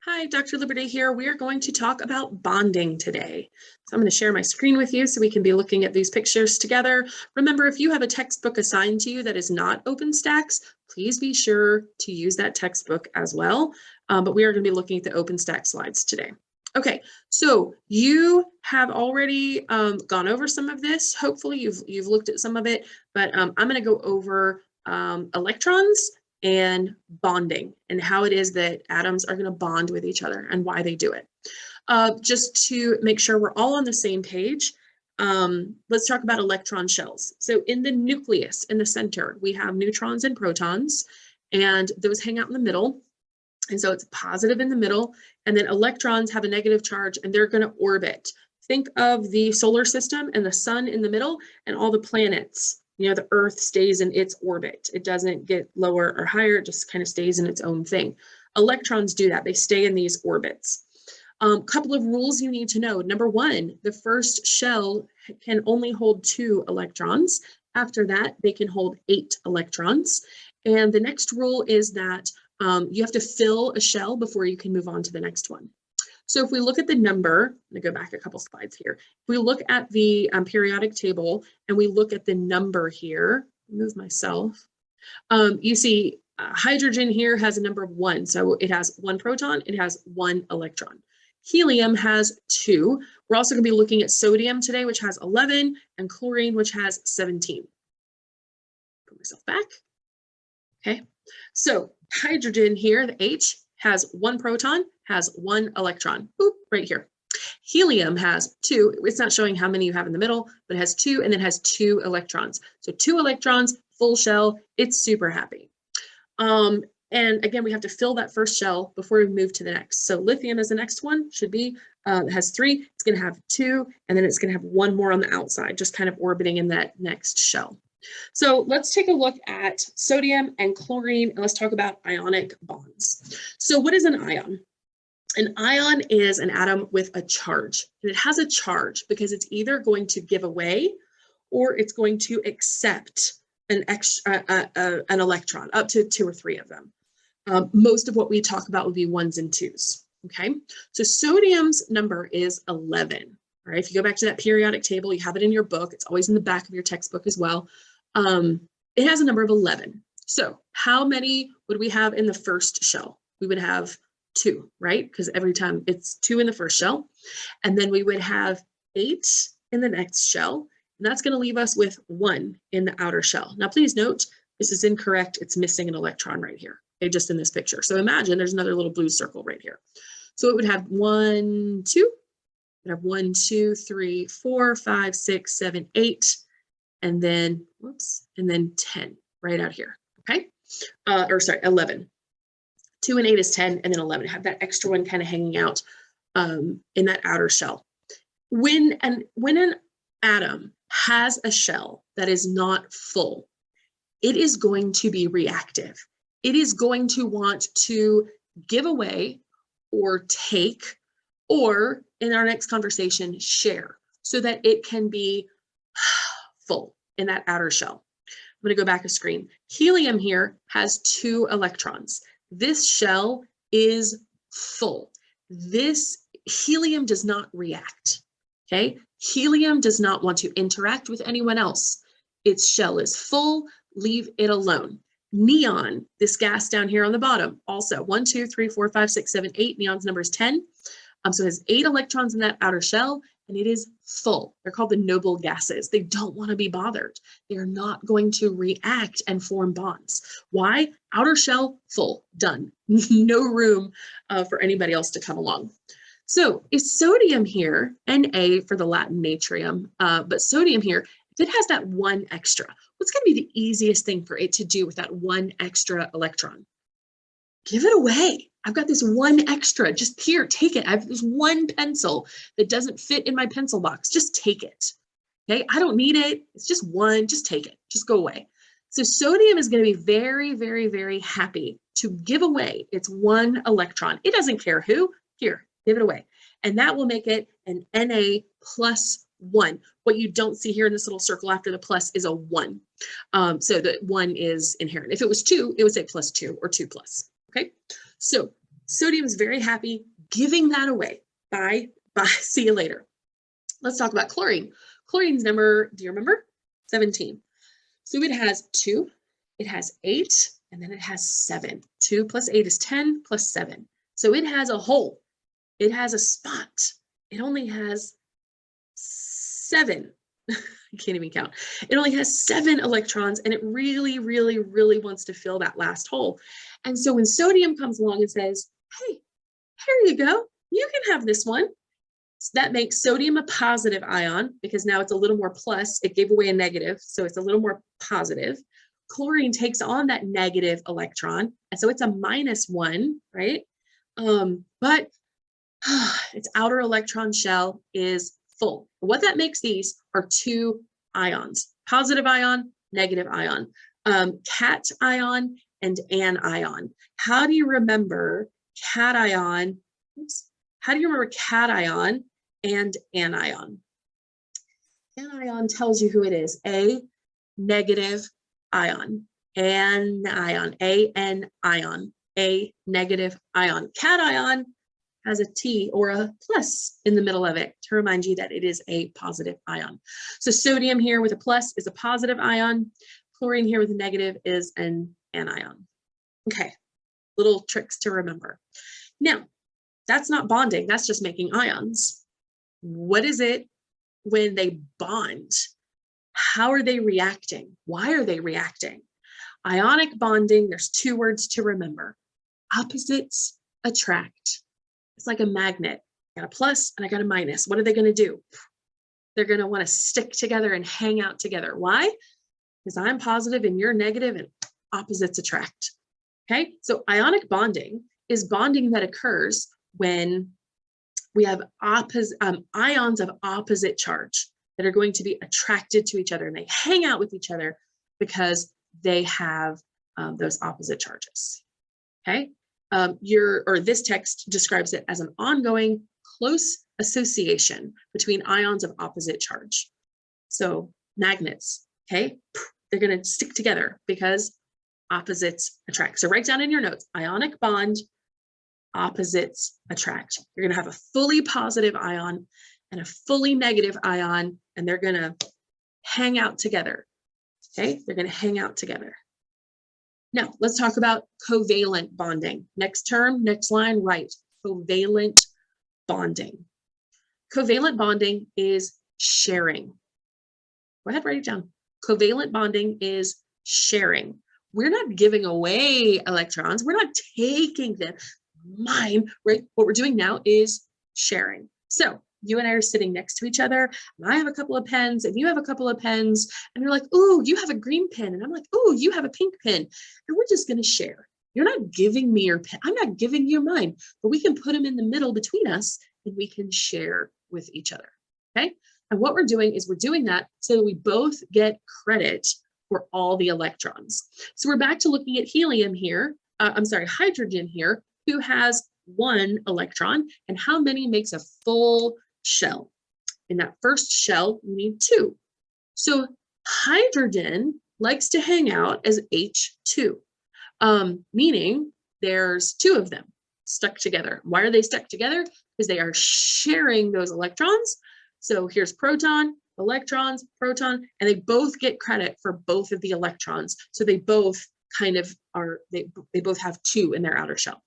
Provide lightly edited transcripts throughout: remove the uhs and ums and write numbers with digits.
Hi, Dr. Liberty here. We are going to talk about bonding today. So I'm going to share my screen with you so we can be looking at these pictures together. Remember, if you have a textbook assigned to you that is not OpenStax, please be sure to use that textbook as well. But we are going to be looking at the OpenStax slides today. Okay, so you have already gone over some of this. Hopefully you've looked at some of it, but I'm going to go over electrons and bonding and how it is that atoms are going to bond with each other and why they do it. Just to make sure we're all on the same page, let's talk about electron shells. So in the nucleus, in the center, we have neutrons and protons, and those hang out in the middle. And so it's positive in the middle, and then electrons have a negative charge and they're going to orbit. Think of the solar system and the sun in the middle and all the planets. You know, the Earth stays in its orbit. It doesn't get lower or higher. It just kind of stays in its own thing. Electrons do that. They stay in these orbits. Couple of rules you need to know. Number one, the first shell can only hold 2 electrons. After that, they can hold 8 electrons. And the next rule is that you have to fill a shell before you can move on to the next one. So if we look at the number, I'm going to go back a couple slides here. If we look at the periodic table and we look at the number here, move myself, you see hydrogen here has a number of 1. So it has 1 proton, it has 1 electron. Helium has 2. We're also going to be looking at sodium today, which has 11, and chlorine, which has 17. Put myself back. Okay, so hydrogen here, the H, has 1 proton, has 1 electron, boop, right here. Helium has 2, it's not showing how many you have in the middle, but it has 2 and then has 2 electrons. So 2 electrons, full shell, it's super happy. And again, we have to fill that first shell before we move to the next. So lithium is the next one, should be, it has 3, it's gonna have 2, and then it's gonna have 1 more on the outside, just kind of orbiting in that next shell. So let's take a look at sodium and chlorine, and let's talk about ionic bonds. So what is an ion? An ion is an atom with a charge, and it has a charge because it's either going to give away or it's going to accept an electron, up to 2 or 3 of them. Most of what we talk about would be 1s and 2s, okay? So sodium's number is 11, all right? If you go back to that periodic table, you have it in your book. It's always in the back of your textbook as well. It has a number of 11. So how many would we have in the first shell? We would have 2, right? Because every time it's 2 in the first shell. And then we would have 8 in the next shell. And that's going to leave us with 1 in the outer shell. Now, please note, this is incorrect. It's missing an electron right here, okay, just in this picture. So imagine there's another little blue circle right here. So it would have 1, 2. It would have 1, 2, 3, 4, 5, 6, 7, 8. And then, whoops, and then 10 right out here, okay? Or sorry, 11. 2 and 8 is 10, and then 11. Have that extra one kind of hanging out in that outer shell. When an atom has a shell that is not full, it is going to be reactive. It is going to want to give away or take, or in our next conversation, share, so that it can be full in that outer shell. I'm going to go back a screen. Helium here has 2 electrons. This shell is full. This helium does not react, okay? Helium does not want to interact with anyone else. Its shell is full, leave it alone. Neon, this gas down here on the bottom, also 1, 2, 3, 4, 5, 6, 7, 8. Neon's number is 10. So it has 8 electrons in that outer shell, and it is full. They're called the noble gases. They don't want to be bothered. They are not going to react and form bonds. Why? Outer shell, full, done. No room for anybody else to come along. So is sodium here, Na for the Latin natrium, but sodium here, if it has that 1 extra, what's going to be the easiest thing for it to do with that 1 extra electron? Give it away. I've got this 1 extra, just here, take it. I have this 1 pencil that doesn't fit in my pencil box. Just take it, okay? I don't need it. It's just 1, just take it, just go away. So sodium is gonna be very, very, very happy to give away its 1 electron. It doesn't care who, here, give it away. And that will make it an Na plus 1. What you don't see here in this little circle after the plus is a 1. So the 1 is inherent. If it was 2, it would say plus 2 or 2 plus, okay? So Sodium is very happy giving that away. Bye, bye, see you later. Let's talk about chlorine. Chlorine's number, do you remember? 17. So it has 2, it has 8, and then it has 7. 2 plus 8 is 10 plus 7. So it has a hole. It has a spot. It only has 7. I can't even count. It only has 7 electrons, and it really, really, really wants to fill that last hole. And so when sodium comes along and says, hey, here you go, you can have this one. So that makes sodium a positive ion because now it's a little more plus. It gave away a negative, so it's a little more positive. Chlorine takes on that negative electron, and so it's a -1, right? But its outer electron shell is full. What that makes these are 2 ions, positive ion, negative ion, cation and anion. How do you remember cation? Oops. How do you remember cation and anion? Anion tells you who it is. A negative ion. Anion. A-N ion. A negative ion. Cation has a T or a plus in the middle of it to remind you that it is a positive ion. So sodium here with a plus is a positive ion. Chlorine here with a negative is an anion. Okay, little tricks to remember. Now, that's not bonding, that's just making ions. What is it when they bond? How are they reacting? Why are they reacting? Ionic bonding, there's 2 words to remember. Opposites attract. It's like a magnet. I got a plus and I got a minus. What are they going to do? They're going to want to stick together and hang out together. Why? Because I'm positive and you're negative and opposites attract. Okay, so ionic bonding is bonding that occurs when we have ions of opposite charge that are going to be attracted to each other, and they hang out with each other because they have those opposite charges. Okay, this text describes it as an ongoing close association between ions of opposite charge. So magnets, okay, they're going to stick together because opposites attract. So write down in your notes, ionic bond, opposites attract. You're going to have a fully positive ion and a fully negative ion, and they're going to hang out together. Okay, they're going to hang out together. Now, let's talk about covalent bonding. Next term, next line, right, covalent bonding. Covalent bonding is sharing. Go ahead, write it down. Covalent bonding is sharing. We're not giving away electrons. We're not taking them. Mine, right? What we're doing now is sharing. So you and I are sitting next to each other, and I have a couple of pens, and you have a couple of pens, and you're like, oh, you have a green pen, and I'm like, oh, you have a pink pen, and we're just going to share. You're not giving me your pen. I'm not giving you mine, but we can put them in the middle between us, and we can share with each other. Okay? And what we're doing is we're doing that so that we both get credit for all the electrons. So we're back to looking at helium here. Hydrogen here, who has 1 electron, and how many makes a full shell? In that first shell, we need 2. So hydrogen likes to hang out as H2, meaning there's 2 of them stuck together. Why are they stuck together? Because they are sharing those electrons. So here's proton, electrons, proton, and they both get credit for both of the electrons. So they both kind of are, they both have 2 in their outer shell.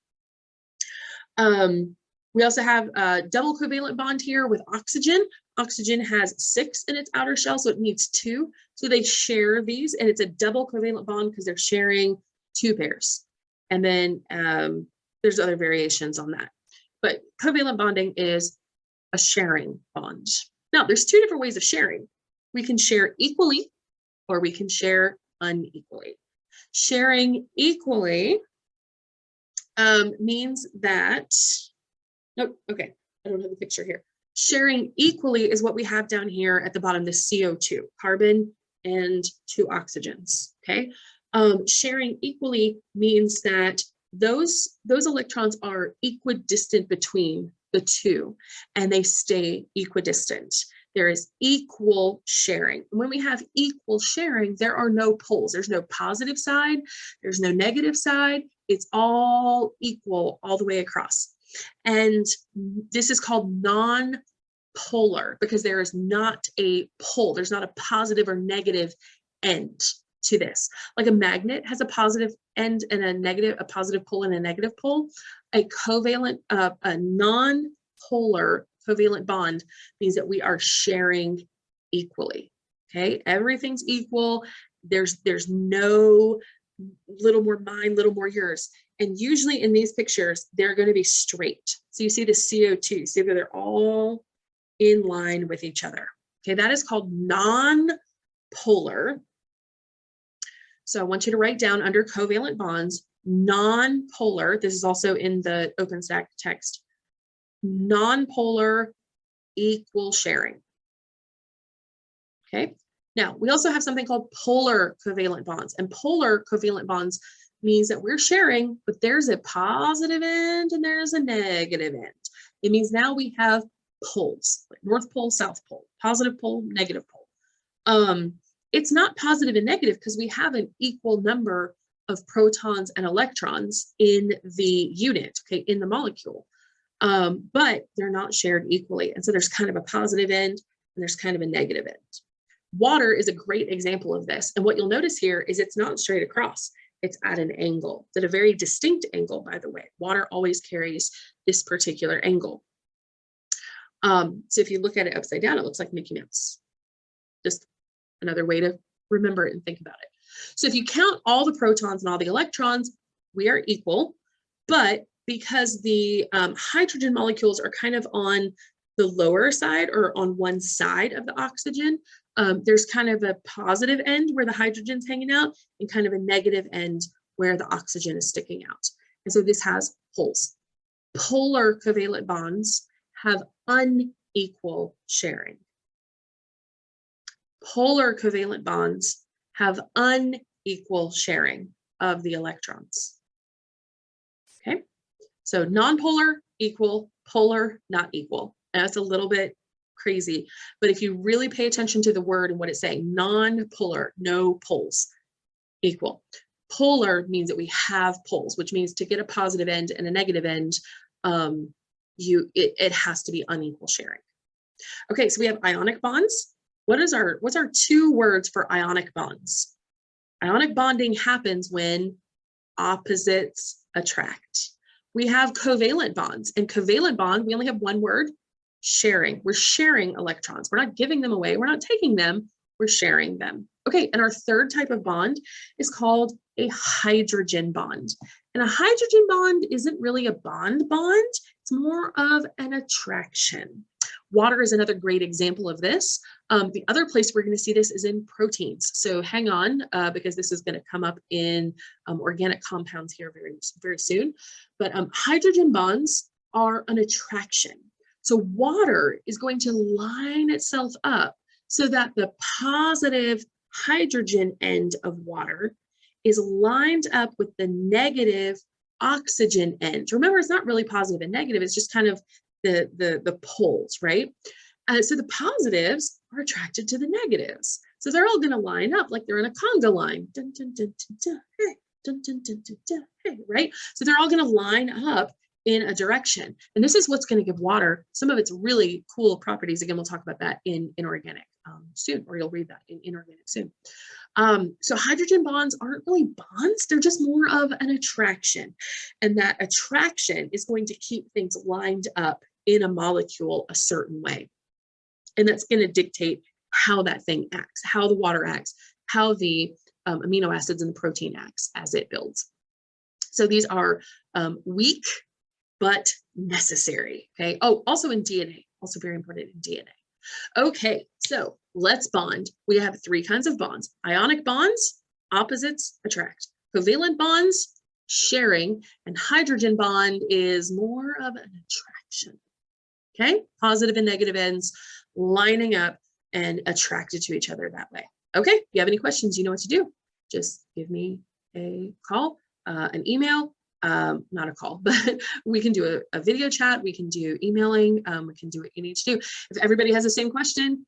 We also have a double covalent bond here with oxygen. Oxygen has 6 in its outer shell, so it needs 2. So they share these, and it's a double covalent bond because they're sharing 2 pairs. And then there's other variations on that. But covalent bonding is a sharing bond. Now, there's 2 different ways of sharing. We can share equally, or we can share unequally. Sharing equally means that, nope, okay, I don't have the picture here. Sharing equally is what we have down here at the bottom, the CO2, carbon and 2 oxygens, okay? Sharing equally means that those electrons are equidistant between the 2, and they stay equidistant. There is equal sharing. And when we have equal sharing, there are no poles. There's no positive side. There's no negative side. It's all equal all the way across. And this is called non-polar because there is not a pole. There's not a positive or negative end to this. Like a magnet has a positive end and a positive pole and a negative pole. A covalent, a non-polar covalent bond means that we are sharing equally. Okay, everything's equal. There's no little more mine, little more yours. And usually in these pictures, they're going to be straight. So you see the CO2, see that they're all in line with each other. Okay, that is called non-polar. So I want you to write down under covalent bonds, non-polar, this is also in the OpenStax text, non-polar equal sharing. Okay, now we also have something called polar covalent bonds, and polar covalent bonds means that we're sharing, but there's a positive end and there's a negative end. It means now we have poles, like North Pole, South Pole, positive pole, negative pole. It's not positive and negative because we have an equal number of protons and electrons in the unit, okay, in the molecule, but they're not shared equally. And so there's kind of a positive end and there's kind of a negative end. Water is a great example of this. And what you'll notice here is it's not straight across. It's at an angle. It's at a very distinct angle, by the way. Water always carries this particular angle. So if you look at it upside down, it looks like Mickey Mouse. Just another way to remember it and think about it. So if you count all the protons and all the electrons, we are equal, but because the hydrogen molecules are kind of on the lower side or on one side of the oxygen, there's kind of a positive end where the hydrogen's hanging out and kind of a negative end where the oxygen is sticking out. And so this has poles. Polar covalent bonds have unequal sharing. Polar covalent bonds have unequal sharing of the electrons. Okay, so non-polar, equal, polar, not equal. And that's a little bit crazy, but if you really pay attention to the word and what it's saying, non-polar, no poles, equal. Polar means that we have poles, which means to get a positive end and a negative end, it has to be unequal sharing. Okay, so we have ionic bonds. What's our 2 words for ionic bonds? Ionic bonding happens when opposites attract. We have covalent bonds, and covalent bond, we only have 1 word, sharing. We're sharing electrons. We're not giving them away. We're not taking them. We're sharing them. Okay, and our 3rd type of bond is called a hydrogen bond. And a hydrogen bond isn't really a bond. It's more of an attraction. Water is another great example of this. The other place we're going to see this is in proteins. So hang on, because this is going to come up in organic compounds here very, very soon. But hydrogen bonds are an attraction. So water is going to line itself up so that the positive hydrogen end of water is lined up with the negative oxygen end. Remember, it's not really positive and negative. It's just kind of the poles, right? So the positives are attracted to the negatives. So they're all going to line up like they're in a conga line. Dun, dun, dun, dun, dun, hey, dun, dun, dun, dun, dun, hey, right? So they're all going to line up in a direction. And this is what's going to give water some of its really cool properties. Again, we'll talk about that in inorganic soon, or you'll read that in inorganic soon. So hydrogen bonds aren't really bonds. They're just more of an attraction. And that attraction is going to keep things lined up in a molecule a certain way. And that's going to dictate how that thing acts, how the water acts, how the amino acids and the protein acts as it builds. So these are weak, but necessary, okay? Oh, also in DNA, also very important in DNA. Okay, so let's bond. We have 3 kinds of bonds. Ionic bonds, opposites attract. Covalent bonds, sharing, and hydrogen bond is more of an attraction, okay? Positive and negative ends lining up and attracted to each other that way. Okay, if you have any questions, you know what to do. Just give me a call, an email, not a call, but we can do a video chat, we can do emailing, we can do what you need to do. If everybody has the same question,